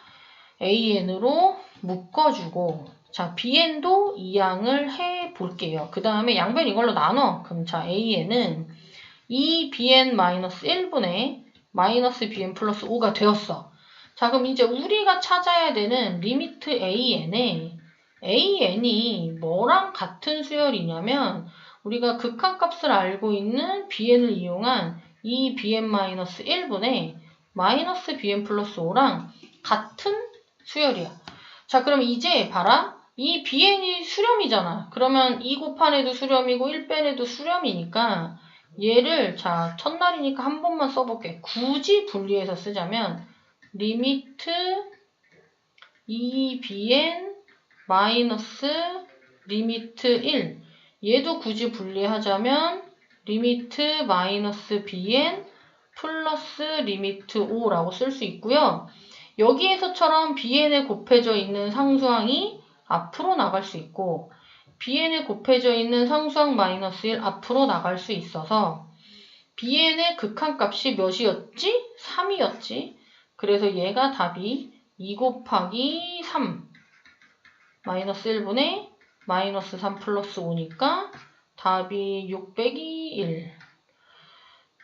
an으로 묶어주고, 자, bn도 이항을 해볼게요. 그 다음에 양변 이걸로 나눠. 그럼 자, an은 2bn-1분의 마이너스 bn 플러스 5가 되었어. 자, 그럼 이제 우리가 찾아야 되는 리미트 an에 an이 뭐랑 같은 수열이냐면 우리가 극한값을 알고 있는 bn을 이용한 2bn-1분의 마이너스 bn 플러스 5랑 같은 수열이야. 자, 그럼 이제 봐라. 이 bn이 수렴이잖아. 그러면 2 곱한에도 수렴이고 1 뺀에도 수렴이니까 얘를 자 첫날이니까 한 번만 써볼게. 굳이 분리해서 쓰자면 리미트 2bn 마이너스 리미트 1 얘도 굳이 분리하자면 리미트 마이너스 bn 플러스 리미트 5라고 쓸 수 있고요. 여기에서처럼 bn에 곱해져 있는 상수항이 앞으로 나갈 수 있고 bn에 곱해져 있는 상수항 마이너스 1 앞으로 나갈 수 있어서 bn의 극한값이 몇이었지? 3이었지. 그래서 얘가 답이 2 곱하기 3 마이너스 1분의 마이너스 3 플러스 5니까 답이 6 빼기 1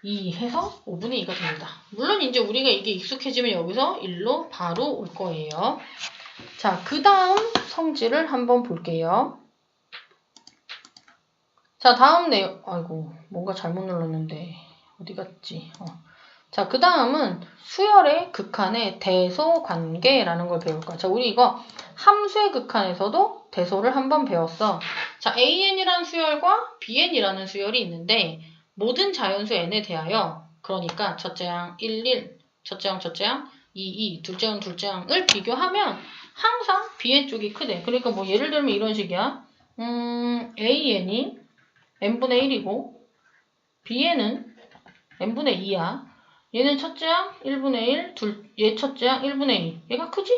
2 해서 5분의 2가 됩니다. 물론 이제 우리가 이게 익숙해지면 여기서 1로 바로 올 거예요. 자, 그 다음 성질을 한번 볼게요. 자, 다음 내용, 아이고, 뭔가 잘못 눌렀는데, 어디 갔지? 자, 그 다음은 수열의 극한의 대소 관계라는 걸 배울 거야. 자, 우리 이거 함수의 극한에서도 대소를 한번 배웠어. 자, an이라는 수열과 bn이라는 수열이 있는데, 모든 자연수 n에 대하여, 그러니까 첫째 양 1, 1, 첫째 양, 첫째 양 2, 2, 둘째 양, 둘째 양을 비교하면 항상 bn 쪽이 크대. 그러니까 뭐 예를 들면 이런 식이야. an이 n분의 1이고 bn은 n분의 2야. 얘는 첫째 양 1분의 1, 얘 첫째 양 1분의 2. 얘가 크지?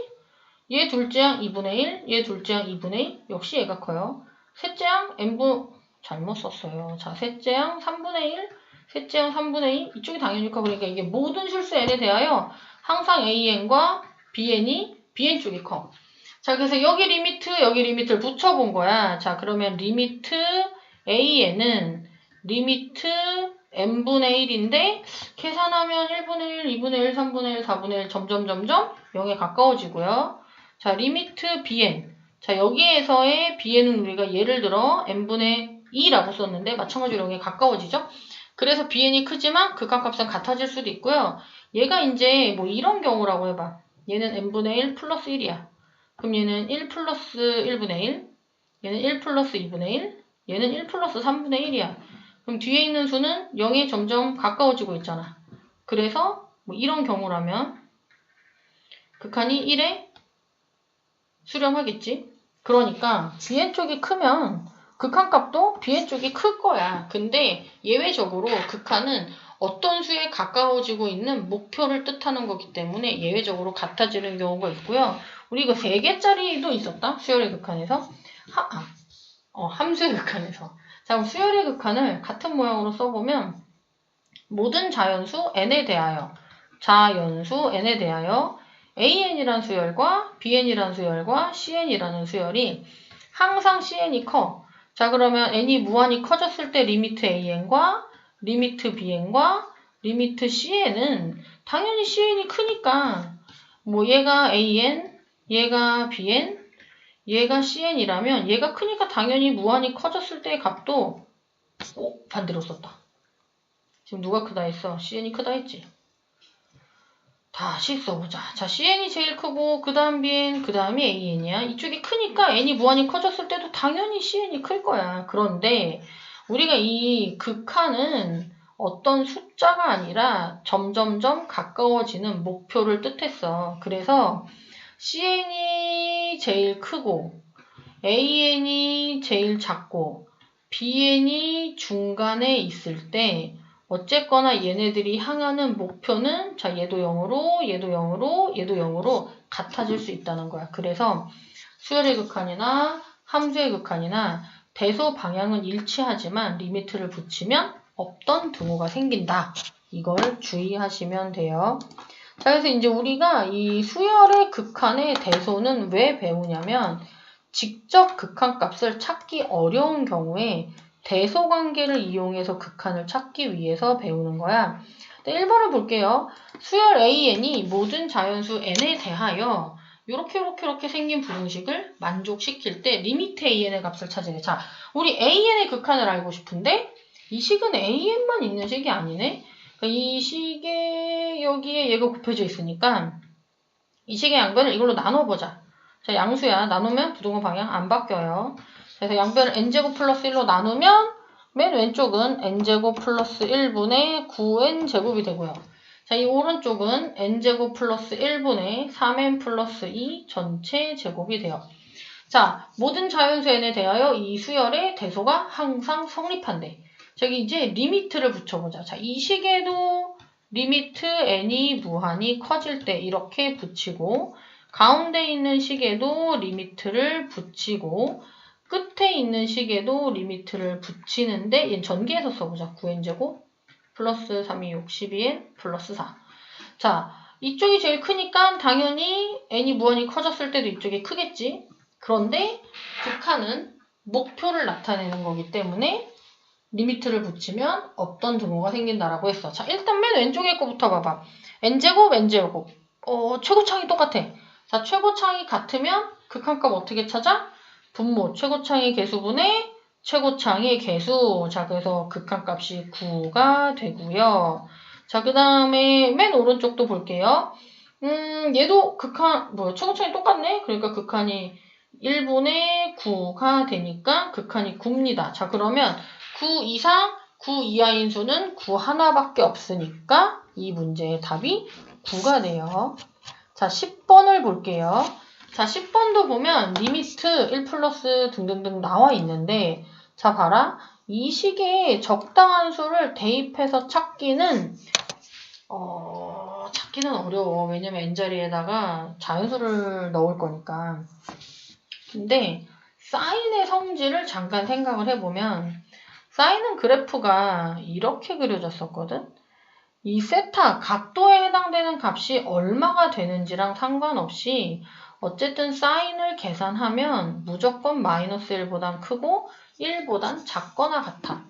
얘 둘째 양 2분의 1, 얘 둘째 양 2분의 2. 역시 얘가 커요. 셋째 양 잘못 썼어요. 자, 셋째 양 3분의 1, 셋째 양 3분의 2. 이쪽이 당연히 커. 그러니까 이게 모든 실수 n에 대하여 항상 an과 bn이 bn 쪽이 커. 자, 그래서 여기 리미트를 붙여본 거야. 자, 그러면 리미트 an은 리미트 n분의 1인데 계산하면 1분의 1, 2분의 1, 3분의 1, 4분의 1 점점 0에 가까워지고요. 자, 리미트 bn. 자, 여기에서의 bn은 우리가 예를 들어 n분의 2라고 썼는데 마찬가지로 0에 가까워지죠. 그래서 bn이 크지만 극한값은 같아질 수도 있고요. 얘가 이제 뭐 이런 경우라고 해봐. 얘는 n분의 1 플러스 1이야. 그럼 얘는 1 플러스 1분의 1, 얘는 1 플러스 2분의 1, 얘는 1 플러스 3분의 1이야. 그럼 뒤에 있는 수는 0에 점점 가까워지고 있잖아. 그래서 뭐 이런 경우라면 극한이 1에 수렴하겠지. 그러니까 bn 쪽이 크면 극한값도 bn 쪽이 클 거야. 근데 예외적으로 극한은 어떤 수에 가까워지고 있는 목표를 뜻하는 거기 때문에 예외적으로 같아지는 경우가 있고요. 우리 이거 3개짜리도 있었다. 수열의 극한에서. 함수의 극한에서. 자, 그럼 수열의 극한을 같은 모양으로 써보면 모든 자연수 n에 대하여 an이라는 수열과 bn이라는 수열과 cn이라는 수열이 항상 cn이 커. 자, 그러면 n이 무한히 커졌을 때 리미트 an과 리미트 bn과 리미트 CN은 당연히 CN이 크니까 뭐 얘가 AN, 얘가 BN, 얘가 CN이라면 얘가 크니까 당연히 무한히 커졌을 때의 값도 반대로 썼다. 지금 누가 크다 했어? CN이 크다 했지. 다시 써보자. 자, CN이 제일 크고 그 다음 BN, 그 다음이 AN이야. 이쪽이 크니까 N이 무한히 커졌을 때도 당연히 CN이 클 거야. 그런데 우리가 이 극한은 어떤 숫자가 아니라 점점점 가까워지는 목표를 뜻했어. 그래서 CN이 제일 크고 AN이 제일 작고 BN이 중간에 있을 때 어쨌거나 얘네들이 향하는 목표는 자 얘도 0으로 얘도 0으로 얘도 0으로 같아질 수 있다는 거야. 그래서 수열의 극한이나 함수의 극한이나 대소 방향은 일치하지만 리미트를 붙이면 없던 등호가 생긴다. 이걸 주의하시면 돼요. 자, 그래서 이제 우리가 이 수열의 극한의 대소는 왜 배우냐면 직접 극한값을 찾기 어려운 경우에 대소 관계를 이용해서 극한을 찾기 위해서 배우는 거야. 1번을 볼게요. 수열 AN이 모든 자연수 N에 대하여 이렇게 생긴 부등식을 만족시킬 때 리미트 AN의 값을 찾으래. 자, 우리 AN의 극한을 알고 싶은데 이 식은 AN만 있는 식이 아니네. 그러니까 이 식에 여기에 얘가 곱해져 있으니까 이 식의 양변을 이걸로 나눠보자. 자, 양수야. 나누면 부등호 방향 안 바뀌어요. 그래서 양변을 n제곱 플러스 1로 나누면 맨 왼쪽은 n제곱 플러스 1분의 9n제곱이 되고요. 자, 이 오른쪽은 n제곱 플러스 1분의 3n 플러스 2 전체 제곱이 돼요. 자, 모든 자연수 n에 대하여 이 수열의 대소가 항상 성립한대. 저기 이제 리미트를 붙여보자. 자, 이 식에도 리미트 n이 무한히 커질 때 이렇게 붙이고 가운데 있는 식에도 리미트를 붙이고 끝에 있는 식에도 리미트를 붙이는데 얘는 전개해서 써보자. 9n제곱 플러스 3이 6, 12n 플러스 4. 자, 이쪽이 제일 크니까 당연히 n이 무한히 커졌을 때도 이쪽이 크겠지. 그런데 극한은 목표를 나타내는 거기 때문에 리미트를 붙이면 없던 등호가 생긴다라고 했어. 자, 일단 맨 왼쪽에 거부터 봐봐. n제곱, n제곱. 최고차이 똑같아. 자, 최고차이 같으면 극한값 어떻게 찾아? 분모, 최고차이 개수분의 최고차이 개수. 자, 그래서 극한값이 9가 되고요. 자, 그 다음에 맨 오른쪽도 볼게요. 얘도 최고차이 똑같네? 그러니까 극한이 1분의 9가 되니까 극한이 9입니다. 자, 그러면 9 이상, 9 이하인 수는 9 하나밖에 없으니까 이 문제의 답이 9가 돼요. 자, 10번을 볼게요. 자, 10번도 보면 리미트 1 플러스 등등등 나와 있는데 자, 봐라. 이 식에 적당한 수를 대입해서 찾기는 어려워. 왜냐면 n자리에다가 자연수를 넣을 거니까. 근데 사인의 성질을 잠깐 생각을 해보면 사인은 그래프가 이렇게 그려졌었거든. 이 세타, 각도에 해당되는 값이 얼마가 되는지랑 상관없이 어쨌든 사인을 계산하면 무조건 마이너스 1보단 크고 1보단 작거나 같아.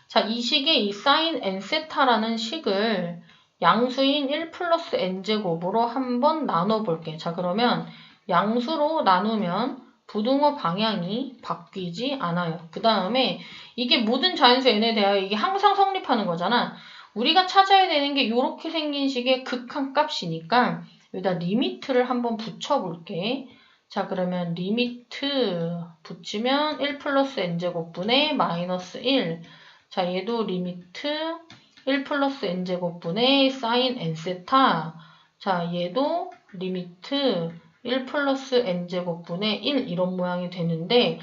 자, 이 식의 이 사인 n세타라는 식을 양수인 1 플러스 n제곱으로 한번 나눠볼게. 자, 그러면 양수로 나누면 부등호 방향이 바뀌지 않아요. 그 다음에 이게 모든 자연수 n에 대하여 이게 항상 성립하는 거잖아. 우리가 찾아야 되는 게 이렇게 생긴 식의 극한값이니까 여기다 리미트를 한번 붙여볼게. 자, 그러면 리미트 붙이면 1 플러스 n제곱분의 마이너스 1. 자, 얘도 리미트 1 플러스 n제곱분의 사인 n세타. 자, 얘도 리미트 1 플러스 n제곱분의 1 이런 모양이 되는데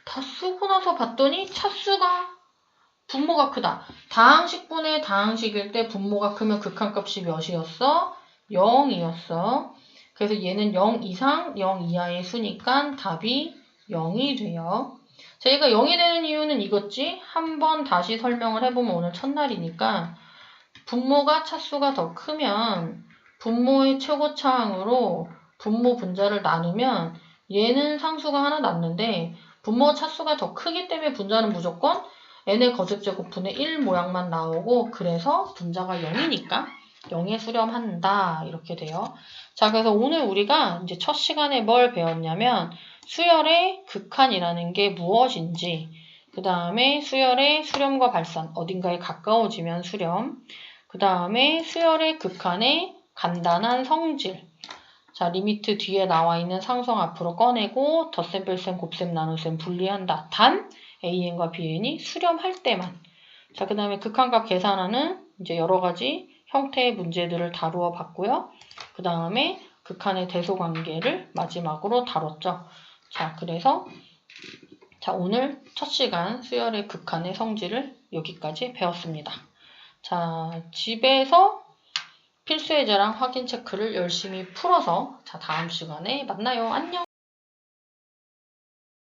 다 쓰고 나서 봤더니 차수가 분모가 크다. 다항식분의 다항식일 때 분모가 크면 극한값이 몇이었어? 0이었어. 그래서 얘는 0 이상, 0 이하의 수니까 답이 0이 돼요. 자, 얘가 0이 되는 이유는 이거지? 한번 다시 설명을 해보면 오늘 첫날이니까 분모가 차수가 더 크면 분모의 최고차항으로 분모 분자를 나누면 얘는 상수가 하나 났는데 분모 차수가 더 크기 때문에 분자는 무조건 n의 거듭제곱분의 1 모양만 나오고 그래서 분자가 0이니까 0에 수렴한다 이렇게 돼요. 자, 그래서 오늘 우리가 이제 첫 시간에 뭘 배웠냐면 수열의 극한이라는 게 무엇인지, 그 다음에 수열의 수렴과 발산, 어딘가에 가까워지면 수렴, 그 다음에 수열의 극한의 간단한 성질, 자, 리미트 뒤에 나와 있는 상성 앞으로 꺼내고 덧셈, 뺄셈, 곱셈, 나눗셈 분리한다. 단 AN과 BN이 수렴할 때만. 자, 그 다음에 극한값 계산하는 이제 여러 가지 형태의 문제들을 다루어 봤고요. 그 다음에 극한의 대소관계를 마지막으로 다뤘죠. 자, 그래서 자, 오늘 첫 시간 수열의 극한의 성질을 여기까지 배웠습니다. 자, 집에서 필수예제랑 확인 체크를 열심히 풀어서 자, 다음 시간에 만나요. 안녕!